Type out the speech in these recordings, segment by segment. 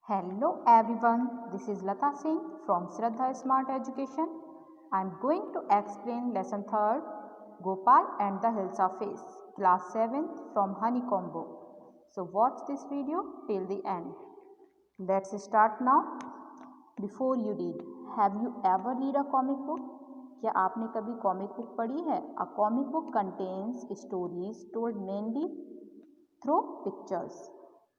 Hello everyone, this is Lata Singh from Shraddha Smart Education. I am going to explain lesson 3rd Gopal and the Hilsa Face, class 7th from Honeycomb book. So watch this video till the end. Let's start now. Before you read, have you ever read a comic book? क्या आपने कभी comic book पढ़ी है? A comic book contains stories told mainly through pictures.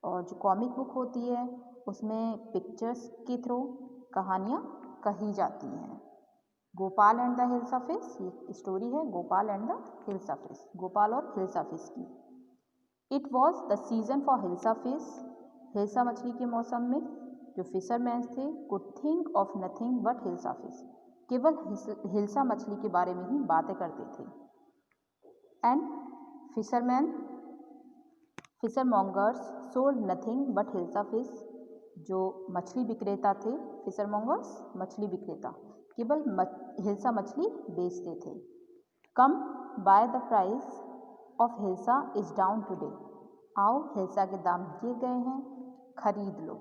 और जो comic book होती है उसमें पिक्चर्स के थ्रू कहानियाँ कही जाती हैं। Gopal and the hilsa fish, ये स्टोरी है Gopal and the hilsa fish, Gopal और हिल्सा फिश की। It was the season for hilsa fish, hilsa मछली के मौसम में जो फिशरमैन थे could think of nothing but hilsa fish, केवल हिल्सा मछली के बारे में ही बातें करते थे। And fishmongers sold nothing but hilsa fish, जो मछली विक्रेता थे, फिशरमॉन्गर्स मछली विक्रेता केवल हिल्सा मछली बेचते थे। Come buy the price of hilsa is down today, आओ हिल्सा के दाम दिए गए हैं, खरीद लो।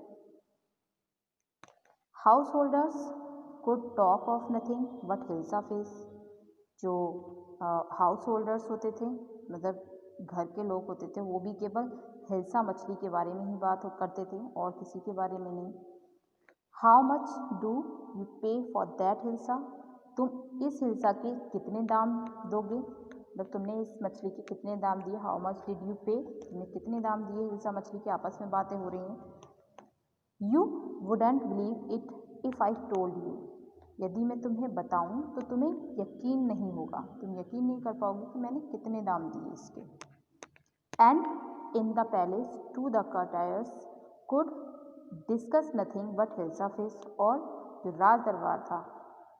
Householders could talk of nothing but hilsa fish, जो हाउस होल्डर्स होते थे मतलब घर के लोग होते थे वो भी केवल हिल्सा मछली के बारे में ही बात करते थे और किसी के बारे में नहीं। हाउ मच डू यू पे फॉर दैट हिल्सा, तुम इस हिल्सा के कितने दाम दोगे, मतलब तुमने इस मछली के कितने दाम दिए। हाउ मच डिड यू पे, तुमने कितने दाम दिए हिल्सा मछली के, आपस में बातें हो रही हैं। You wouldn't believe it if I told you, यदि मैं तुम्हें बताऊं तो तुम्हें यकीन नहीं होगा, तुम यकीन नहीं कर पाओगे कि मैंने कितने दाम दिए इसके। And in the palace to the courtiers could discuss nothing but hilsa fish, और जो राज दरबार था,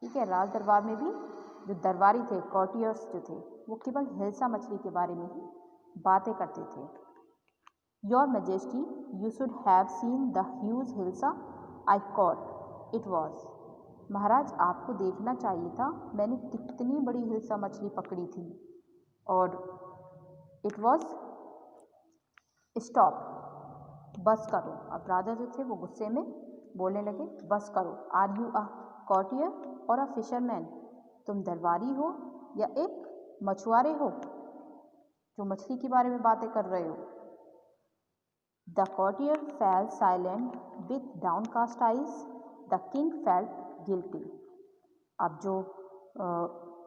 ठीक है, राज दरबार में भी जो दरबारी थे, कॉर्टियर्स जो थे, वो केवल हिल्सा मछली के बारे में ही बातें करते थे। Your majesty you should have seen the huge hilsa I caught, it was, महाराज आपको देखना चाहिए था मैंने कितनी बड़ी हिल्सा मछली पकड़ी थी। और इट वॉज स्टॉप, बस करो। अब राजा जो थे वो गुस्से में बोलने लगे, बस करो। आर यू अ कॉर्टियर और अ फिशरमैन, तुम दरबारी हो या एक मछुआरे हो जो मछली के बारे में बातें कर रहे हो। The courtier fell silent with downcast eyes, the king felt guilty. अब जो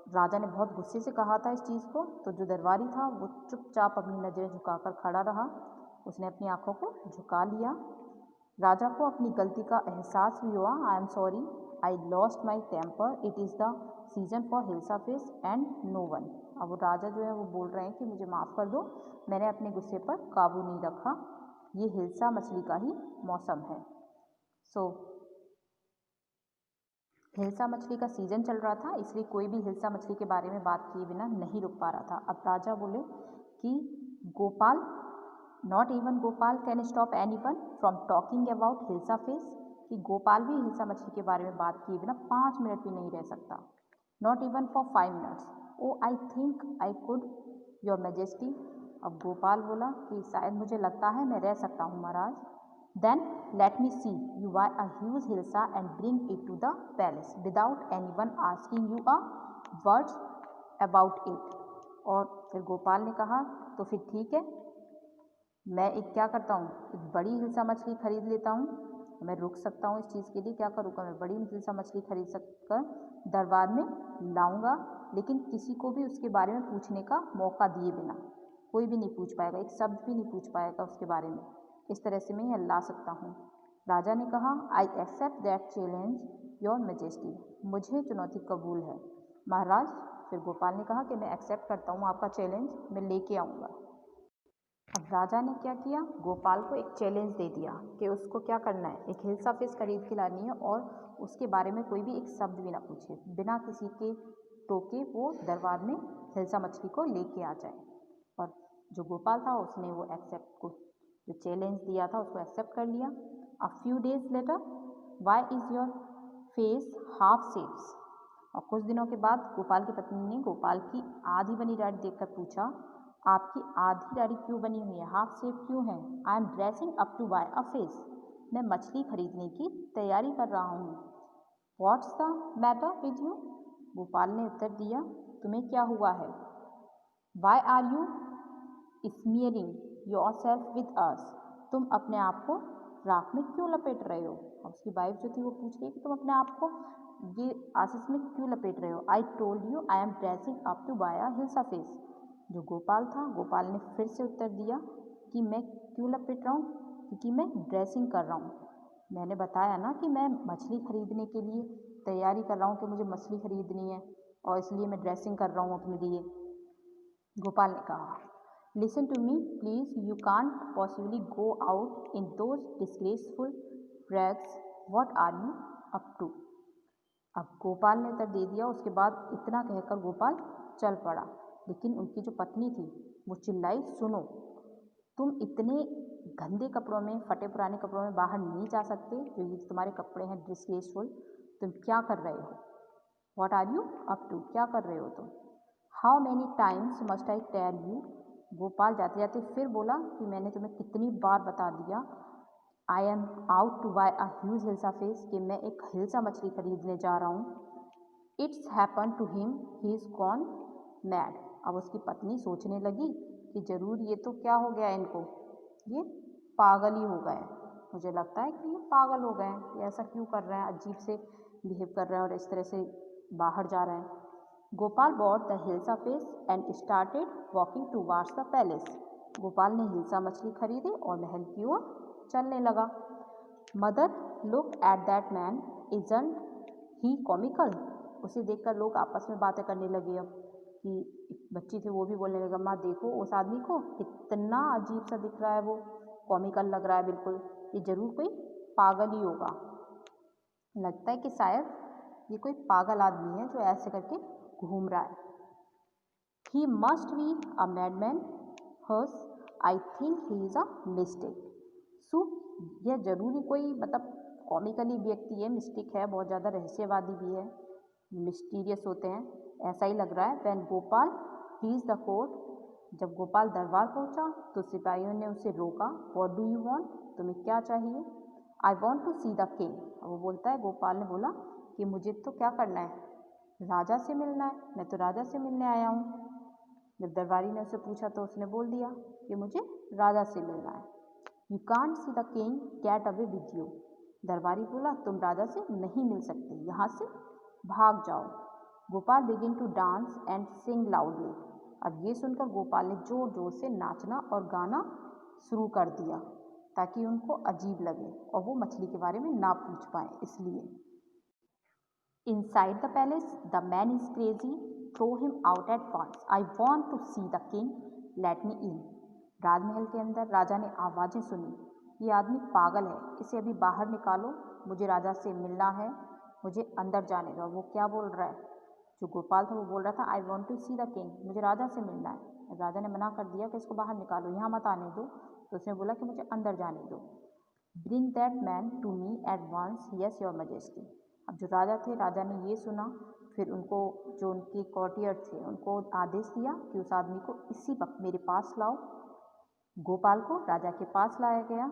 राजा ने बहुत गुस्से से कहा था इस चीज़ को, तो जो दरबारी था वो चुपचाप अपनी नज़रें झुकाकर खड़ा रहा, उसने अपनी आंखों को झुका लिया। राजा को अपनी गलती का एहसास भी हुआ। I am sorry, I lost my temper, it is the season for hilsa fish and no one. अब वो राजा जो है वो बोल रहे हैं कि मुझे माफ़ कर दो, मैंने अपने गुस्से पर काबू नहीं रखा, ये हिल्सा मछली का ही मौसम है। सो हिल्सा मछली का सीज़न चल रहा था, इसलिए कोई भी हिल्सा मछली के बारे में बात किए बिना नहीं रुक पा रहा था। अब राजा बोले कि Gopal, not even Gopal can stop anyone from talking about hilsa fish, कि गोपाल भी हिल्सा मछली के बारे में बात किए बिना 5 मिनट भी नहीं रह सकता। Not even for 5 minutes, oh I think I could your majesty. अब गोपाल बोला कि शायद मुझे लगता है मैं रह सकता हूँ महाराज। Then let me see you buy a huge hilsa and bring it to the palace without anyone asking you a word about it। और फिर गोपाल ने कहा तो फिर ठीक है, मैं एक क्या करता हूँ, एक बड़ी हिल्सा मछली खरीद लेता हूँ, मैं रुक सकता हूँ इस चीज़ के लिए। क्या करूँगा, मैं बड़ी हिल्सा मछली खरीद सककर दरबार में लाऊंगा, लेकिन किसी को भी उसके बारे में पूछने का मौका दिए बिना, कोई भी नहीं पूछ पाएगा, एक शब्द भी नहीं पूछ पाएगा उसके बारे में। इस तरह से मैं यह ला सकता हूँ। राजा ने कहा I accept that challenge your majesty, मुझे चुनौती कबूल है महाराज। फिर गोपाल ने कहा कि मैं एक्सेप्ट करता हूँ आपका चैलेंज, मैं लेके आऊँगा। अब राजा ने क्या किया, गोपाल को एक चैलेंज दे दिया कि उसको क्या करना है, एक हिल्सा फिश खरीद के लानी है और उसके बारे में कोई भी एक शब्द भी ना पूछे, बिना किसी के टोके वो दरबार में हिल्सा मछली को लेके आ जाए। और जो गोपाल था उसने वो एक्सेप्ट को, जो चैलेंज दिया था उसको एक्सेप्ट कर लिया। A few days later, why is your face half shapes, और कुछ दिनों के बाद गोपाल की पत्नी ने गोपाल की आधी बनी दाढ़ी देखकर पूछा, आपकी आधी दाढ़ी क्यों बनी हुई है, हाफ शेप क्यों है। I am dressing up to buy a fish, मैं मछली खरीदने की तैयारी कर रहा हूँ। What's the matter with you? Gopal ने उत्तर दिया, तुम्हें क्या हुआ है? Why are you smearing yourself with ash? तुम अपने आप को राख में क्यों लपेट रहे हो? और उसकी वाइफ जो थी वो पूछ रही कि तुम अपने आप को ये आशीष में क्यों लपेट रहे हो? I told you I am dressing up to buy a hilsa face. जो गोपाल था, गोपाल ने फिर से उत्तर दिया कि मैं क्यों लपेट रहा हूँ? क्योंकि मैं ड्रेसिंग कर रहा हूँ। मैंने बताया ना कि मैं मछली खरीदने के लिए तैयारी कर रहा हूँ कि मुझे मछली खरीदनी है और इसलिए मैं ड्रेसिंग कर रहा हूँ अपने लिए। गोपाल ने कहा, listen to me please, you can't possibly go out in those disgraceful rags. What are you up to? अब गोपाल ने उत्तर दे दिया। उसके बाद इतना कहकर गोपाल चल पड़ा, लेकिन उनकी जो पत्नी थी वो चिल्लाई, सुनो, तुम इतने गंदे कपड़ों में, फटे पुराने कपड़ों में बाहर नहीं जा सकते, जो ये तुम्हारे कपड़े हैं डिस्ग्रेसफुल। तुम क्या कर रहे हो? What are you up to? क्या कर रहे हो तुम? How many times must I tell you? Gopal जाते जाते फिर बोला कि मैंने तुम्हें कितनी बार बता दिया, I am out to buy a huge hilsa fish, कि मैं एक हिल्सा मछली खरीदने जा रहा हूँ। It's happen to him, he is gone mad. अब उसकी पत्नी सोचने लगी कि ज़रूर ये तो क्या हो गया इनको, ये पागल ही हो गए। मुझे लगता है कि ये पागल हो गए हैं, ये ऐसा क्यों कर रहे हैं, अजीब से बिहेव कर रहे हैं और इस तरह से बाहर जा रहे हैं। Gopal bought the hilsa fish and started walking towards the palace. Gopal ने हिल्सा मछली खरीदी और महल की ओर चलने लगा। Mother look at that man, isn't he comical? उसे देखकर लोग आपस में बातें करने लगे। अब कि बच्ची थी वो भी बोलने लगा, माँ देखो उस आदमी को, कितना अजीब सा दिख रहा है, वो कॉमिकल लग रहा है बिल्कुल, ये जरूर कोई पागल ही होगा। लगता है कि शायद ये कोई पागल आदमी है जो ऐसे करके घूम रहा है। He must be a madman hers, I think he is a mistake. So यह जरूरी कोई मतलब कॉमिकली व्यक्ति है, मिस्टिक है, बहुत ज़्यादा रहस्यवादी भी है, मिस्टीरियस होते हैं, ऐसा ही लग रहा है। When Gopal reach the court, जब गोपाल दरबार पहुंचा तो सिपाहियों ने उसे रोका। What do you want? तुम्हें क्या चाहिए? I want to see the king. वो बोलता है, गोपाल ने बोला कि मुझे तो क्या करना है, राजा से मिलना है, मैं तो राजा से मिलने आया हूँ। जब दरबारी ने उससे पूछा तो उसने बोल दिया कि मुझे राजा से मिलना है। You can't see the king, get away with you. दरबारी बोला, तुम राजा से नहीं मिल सकते, यहाँ से भाग जाओ। Gopal begin to dance and sing loudly. अब ये सुनकर गोपाल ने जोर जोर से नाचना और गाना शुरू कर दिया ताकि उनको अजीब लगे और वो मछली के बारे में ना पूछ पाए इसलिए। Inside the palace the man is crazy, throw him out at once, I want to see the king, let me in. राजमहल के अंदर राजा ने आवाज़ें सुनी, ये आदमी पागल है, इसे अभी बाहर निकालो, मुझे राजा से मिलना है, मुझे अंदर जाने दो। वो क्या बोल रहा है, जो गोपाल था वो बोल रहा था, I want to see the king, मुझे राजा से मिलना है। राजा ने मना कर दिया कि इसको बाहर निकालो, यहाँ मत आने दो, तो उसने बोला कि मुझे अंदर जाने दो। Bring that man to me at once, yes your majesty. अब जो राजा थे, राजा ने ये सुना, फिर उनको जो उनके कॉर्टियर थे उनको आदेश दिया कि उस आदमी को इसी वक्त मेरे पास लाओ। गोपाल को राजा के पास लाया गया।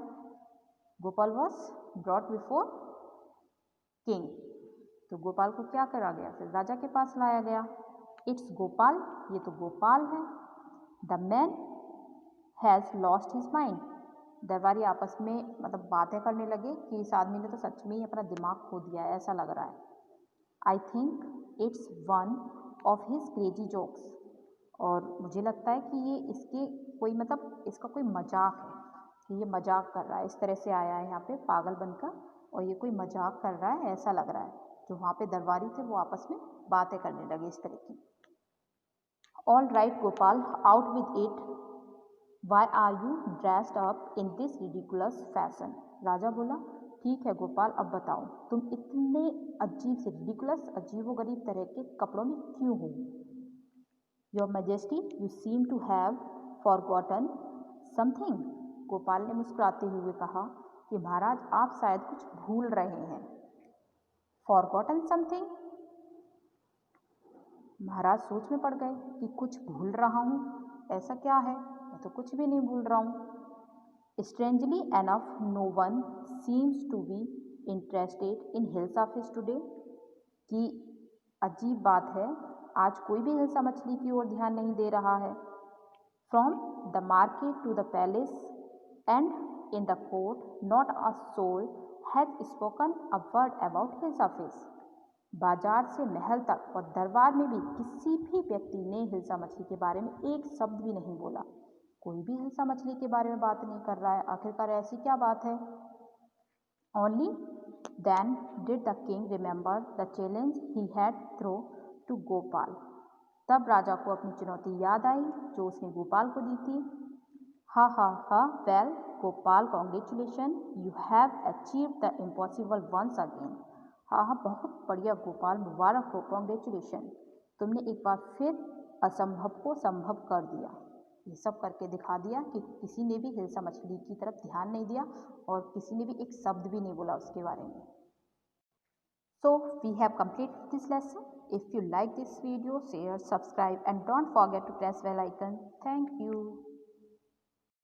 Gopal was brought before king. तो गोपाल को क्या करा गया, फिर राजा के पास लाया गया। इट्स गोपाल, ये तो गोपाल है। The man has lost his mind. दरबारी आपस में मतलब बातें करने लगे कि इस आदमी ने तो सच में ही अपना दिमाग खो दिया है, ऐसा लग रहा है। I think it's one of his crazy jokes. और मुझे लगता है कि ये इसके कोई मतलब इसका कोई मजाक है, कि ये मजाक कर रहा है, इस तरह से आया है यहाँ पे पागल बनकर और ये कोई मजाक कर रहा है, ऐसा लग रहा है। जो वहाँ पे दरबारी थे वो आपस में बातें करने लगे इस तरह की। All right Gopal, out with it, why are you dressed up in this ridiculous fashion. राजा बोला, ठीक है गोपाल, अब बताओ तुम इतने अजीब से रिडिकुलस, अजीबोगरीब तरह के कपड़ों में क्यों हो। Your majesty, you seem to have forgotten something. Gopal ने मुस्कुराते हुए कहा कि महाराज आप शायद कुछ भूल रहे हैं। Forgotten something? महाराज सोच में पड़ गए कि कुछ भूल रहा हूँ, ऐसा क्या है, मैं तो कुछ भी नहीं भूल रहा हूँ। Strangely enough no one seems to be interested in hilsa fish today, कि अजीब बात है, आज कोई भी हिल्सा मछली की ओर ध्यान नहीं दे रहा है। From the market to the palace and in the court, not a soul has spoken a word about hilsa fish. बाजार से महल तक और दरबार में भी किसी भी व्यक्ति ने हिल्सा मछली के बारे में एक शब्द भी नहीं बोला। कोई भी हिल्सा मछली के बारे में बात नहीं कर रहा है, आखिरकार ऐसी क्या बात है। Only then did the king remember the challenge he had thrown to Gopal. तब राजा को अपनी चुनौती याद आई जो उसने गोपाल को दी थी। हा हा हा, well Gopal, congratulation, you have achieved the impossible once again. हाँ हाँ, बहुत बढ़िया गोपाल, मुबारक हो, कॉन्ग्रेचुलेशन, तुमने एक बार फिर असंभव को संभव कर दिया। ये सब करके दिखा दिया कि किसी ने भी हिल्सा मछली की तरफ ध्यान नहीं दिया और किसी ने भी एक शब्द भी नहीं बोला उसके बारे में। So we have completed this lesson. If you like this video, share, subscribe and don't forget to press bell icon. Thank you.